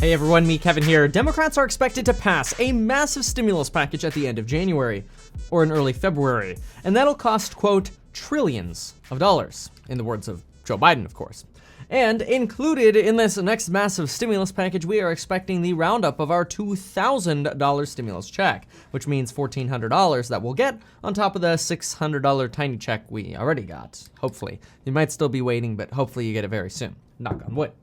Hey everyone, me Kevin here. Democrats are expected to pass a massive stimulus package at the end of January, or in early February, and that'll cost, quote, trillions of dollars, in the words of Joe Biden, of course. And included in this next massive stimulus package, we are expecting the roundup of our $2,000 stimulus check, which means $1,400 that we'll get on top of the $600 tiny check we already got, hopefully. You might still be waiting, but hopefully you get it very soon. Knock on wood.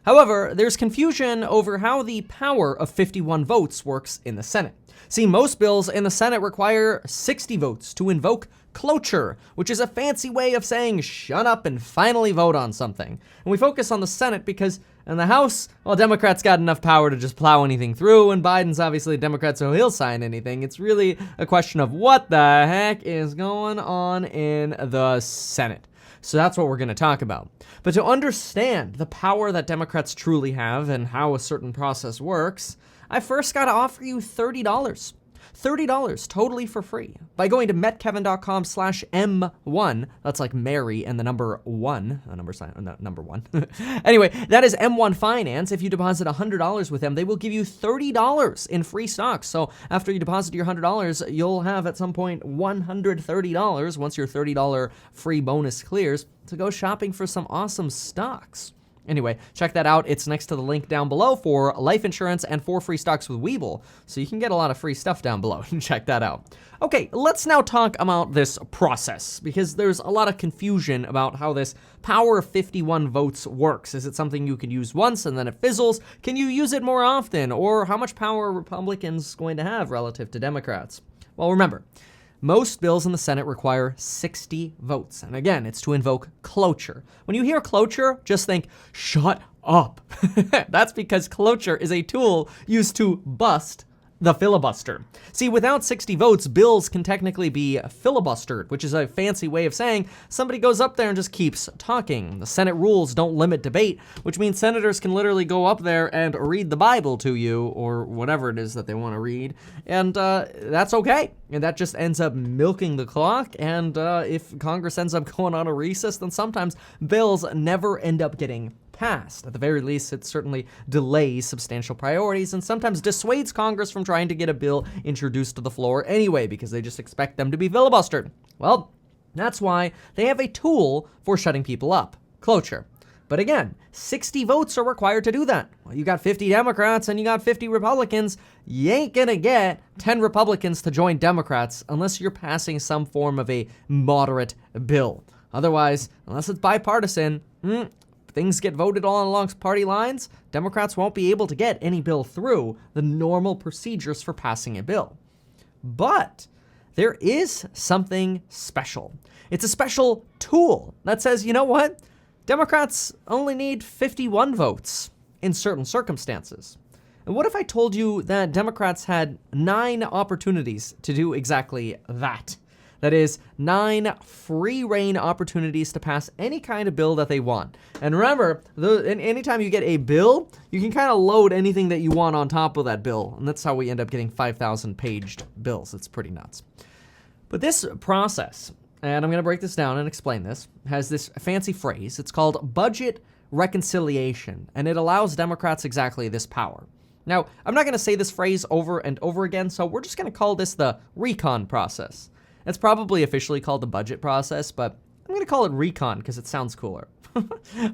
However, there's confusion over how the power of 51 votes works in the Senate. See, most bills in the Senate require 60 votes to invoke cloture, which is a fancy way of saying shut up and finally vote on something. And we focus on the Senate because in the House, well, Democrats got enough power to just plow anything through, and Biden's obviously a Democrat, so he'll sign anything. It's really a question of what the heck is going on in the Senate. So that's what we're going to talk about. But to understand the power that Democrats truly have and how a certain process works, I first got to offer you $30. $30 totally for free by going to metkevin.com/M1. That's like Mary and the number one, number one. Anyway, that is M1 Finance. If you deposit $100 with them, they will give you $30 in free stocks. So after you deposit your $100, you'll have at some point $130 once your $30 free bonus clears to go shopping for some awesome stocks. Anyway, check that out. It's next to the link down below for life insurance and 4 free stocks with Webull. So you can get a lot of free stuff down below. You can check that out. Okay, let's now talk about this process because there's a lot of confusion about how this power of 51 votes works. Is it something you can use once and then it fizzles? Can you use it more often? Or how much power are Republicans going to have relative to Democrats? Well, remember, most bills in the Senate require 60 votes. And again, it's to invoke cloture. When you hear cloture, just think, shut up. That's because cloture is a tool used to bust the filibuster. See, without 60 votes, bills can technically be filibustered, which is a fancy way of saying somebody goes up there and just keeps talking. The Senate rules don't limit debate, which means senators can literally go up there and read the Bible to you, or whatever it is that they want to read, and that's okay. And that just ends up milking the clock, and if Congress ends up going on a recess, then sometimes bills never end up getting passed. At the very least, it certainly delays substantial priorities and sometimes dissuades Congress from trying to get a bill introduced to the floor anyway, because they just expect them to be filibustered. Well, that's why they have a tool for shutting people up, cloture. But again, 60 votes are required to do that. Well, you got 50 Democrats and you got 50 Republicans. You ain't gonna get 10 Republicans to join Democrats unless you're passing some form of a moderate bill. Otherwise, unless it's bipartisan, things get voted on along party lines, Democrats won't be able to get any bill through the normal procedures for passing a bill. But there is something special. It's a special tool that says, you know what? Democrats only need 51 votes in certain circumstances. And what if I told you that Democrats had 9 opportunities to do exactly that? That is 9 free reign opportunities to pass any kind of bill that they want. And remember, anytime you get a bill, you can kind of load anything that you want on top of that bill. And that's how we end up getting 5,000 paged bills. It's pretty nuts. But this process, and I'm going to break this down and explain this, has this fancy phrase. It's called budget reconciliation, and it allows Democrats exactly this power. Now, I'm not going to say this phrase over and over again, so we're just going to call this the recon process. It's probably officially called the budget process, but I'm going to call it recon because it sounds cooler. All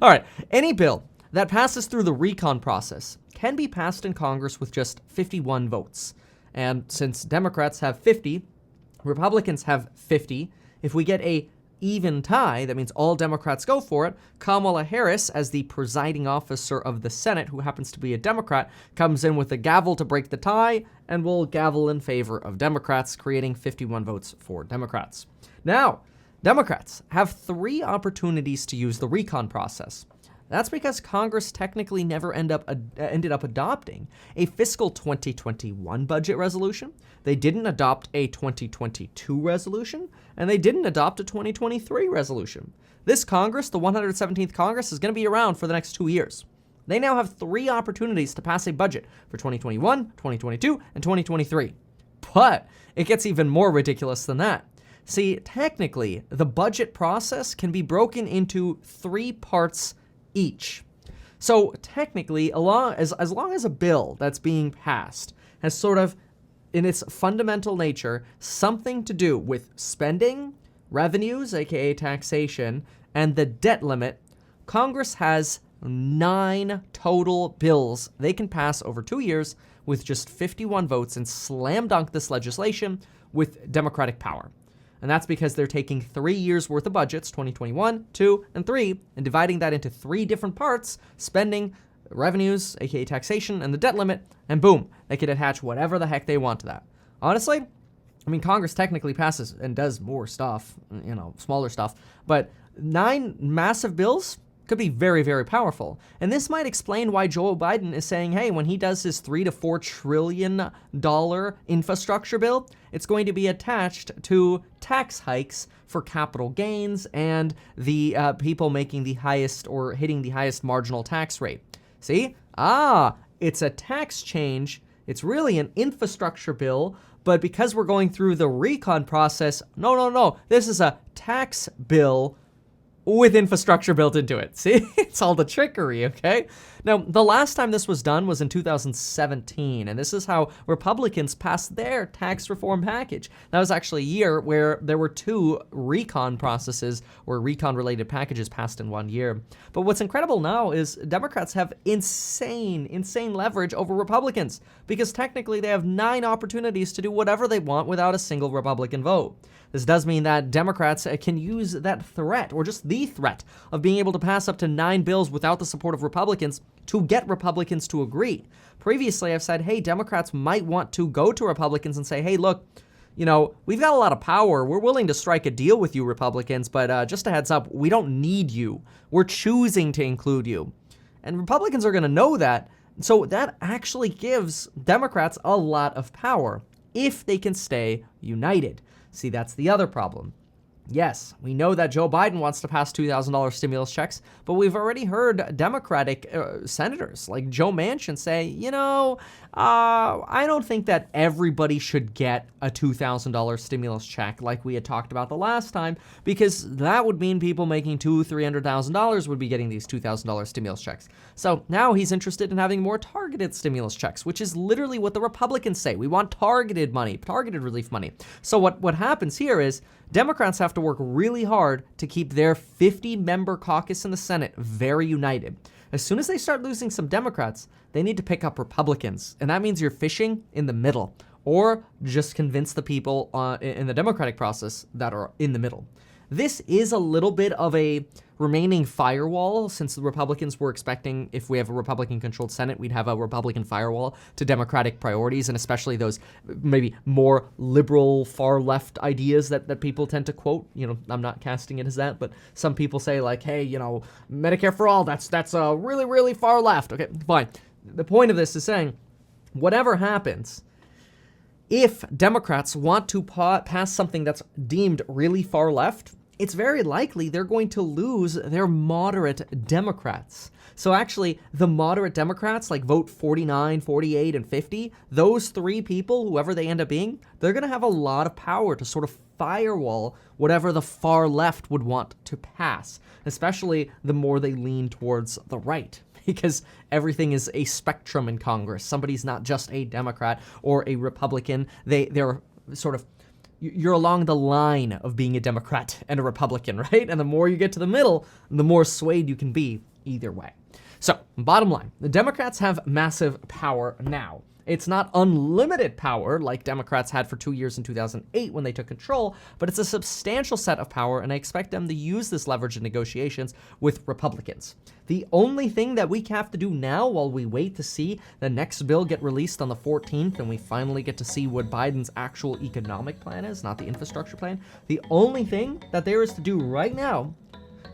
right, any bill that passes through the recon process can be passed in Congress with just 51 votes. And since Democrats have 50, Republicans have 50, if we get a even tie, that means all Democrats go for it, Kamala Harris, as the presiding officer of the Senate, who happens to be a Democrat, comes in with a gavel to break the tie and will gavel in favor of Democrats, creating 51 votes for Democrats. Now, Democrats have 3 opportunities to use the recon process. That's because Congress technically never ended up adopting a fiscal 2021 budget resolution. They didn't adopt a 2022 resolution, and they didn't adopt a 2023 resolution. This Congress, the 117th Congress, is going to be around for the next 2 years. They now have 3 opportunities to pass a budget for 2021, 2022, and 2023. But it gets even more ridiculous than that. See, technically, the budget process can be broken into 3 parts each. So technically, as long as a bill that's being passed has sort of, in its fundamental nature, something to do with spending, revenues, aka taxation, and the debt limit, Congress has 9 total bills they can pass over 2 years with just 51 votes and slam dunk this legislation with Democratic power. And that's because they're taking 3 years worth of budgets, 2021, 2, and 3, and dividing that into 3 different parts, spending, revenues, aka taxation, and the debt limit, and boom, they can attach whatever the heck they want to that. Honestly, I mean, Congress technically passes and does more stuff, smaller stuff, but 9 massive bills could be very, very powerful. And this might explain why Joe Biden is saying, hey, when he does his $3 to $4 trillion infrastructure bill, it's going to be attached to tax hikes for capital gains and the people making the highest or hitting the highest marginal tax rate. See? It's a tax change. It's really an infrastructure bill, but because we're going through the recon process, no, this is a tax bill with infrastructure built into it. See, it's all the trickery, okay? Now, the last time this was done was in 2017, and this is how Republicans passed their tax reform package. That was actually a year where there were 2 recon processes or recon-related packages passed in 1 year. But what's incredible now is Democrats have insane leverage over Republicans because technically they have 9 opportunities to do whatever they want without a single Republican vote. This does mean that Democrats can use that threat, or just the threat, of being able to pass up to 9 bills without the support of Republicans to get Republicans to agree. Previously, I've said, hey, Democrats might want to go to Republicans and say, hey, look, we've got a lot of power. We're willing to strike a deal with you, Republicans, but just a heads up, we don't need you. We're choosing to include you. And Republicans are going to know that. So that actually gives Democrats a lot of power if they can stay united. See, that's the other problem. Yes, we know that Joe Biden wants to pass $2,000 stimulus checks, but we've already heard Democratic senators like Joe Manchin say, I don't think that everybody should get a $2,000 stimulus check like we had talked about the last time, because that would mean people making $300,000 would be getting these $2,000 stimulus checks. So now he's interested in having more targeted stimulus checks, which is literally what the Republicans say. We want targeted money, targeted relief money. So what happens here is Democrats have to work really hard to keep their 50-member caucus in the Senate very united. As soon as they start losing some Democrats, they need to pick up Republicans, and that means you're fishing in the middle, or just convince the people in the Democratic process that are in the middle. This is a little bit of a remaining firewall, since the Republicans were expecting, if we have a Republican-controlled Senate, we'd have a Republican firewall to Democratic priorities, and especially those maybe more liberal, far-left ideas that people tend to quote. I'm not casting it as that, but some people say, like, hey, Medicare for all, that's really, really far left. Okay, fine. The point of this is saying, whatever happens, if Democrats want to pass something that's deemed really far left, it's very likely they're going to lose their moderate Democrats. So actually, the moderate Democrats, like vote 49, 48, and 50, those 3 people, whoever they end up being, they're going to have a lot of power to sort of firewall whatever the far left would want to pass, especially the more they lean towards the right. Because everything is a spectrum in Congress. Somebody's not just a Democrat or a Republican. They're sort of, you're along the line of being a Democrat and a Republican, right? And the more you get to the middle, the more swayed you can be either way. So, bottom line, the Democrats have massive power now. It's not unlimited power like Democrats had for 2 years in 2008 when they took control, but it's a substantial set of power, and I expect them to use this leverage in negotiations with Republicans. The only thing that we have to do now while we wait to see the next bill get released on the 14th and we finally get to see what Biden's actual economic plan is, not the infrastructure plan, the only thing that there is to do right now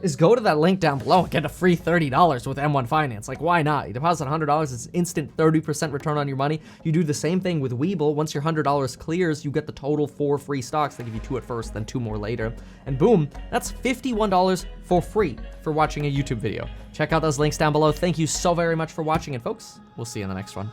is go to that link down below and get a free $30 with M1 Finance. Like, why not? You deposit $100, it's instant 30% return on your money. You do the same thing with Webull. Once your $100 clears, you get the total 4 free stocks. They give you 2 at first, then 2 more later. And boom, that's $51 for free for watching a YouTube video. Check out those links down below. Thank you so very much for watching, and folks, we'll see you in the next one.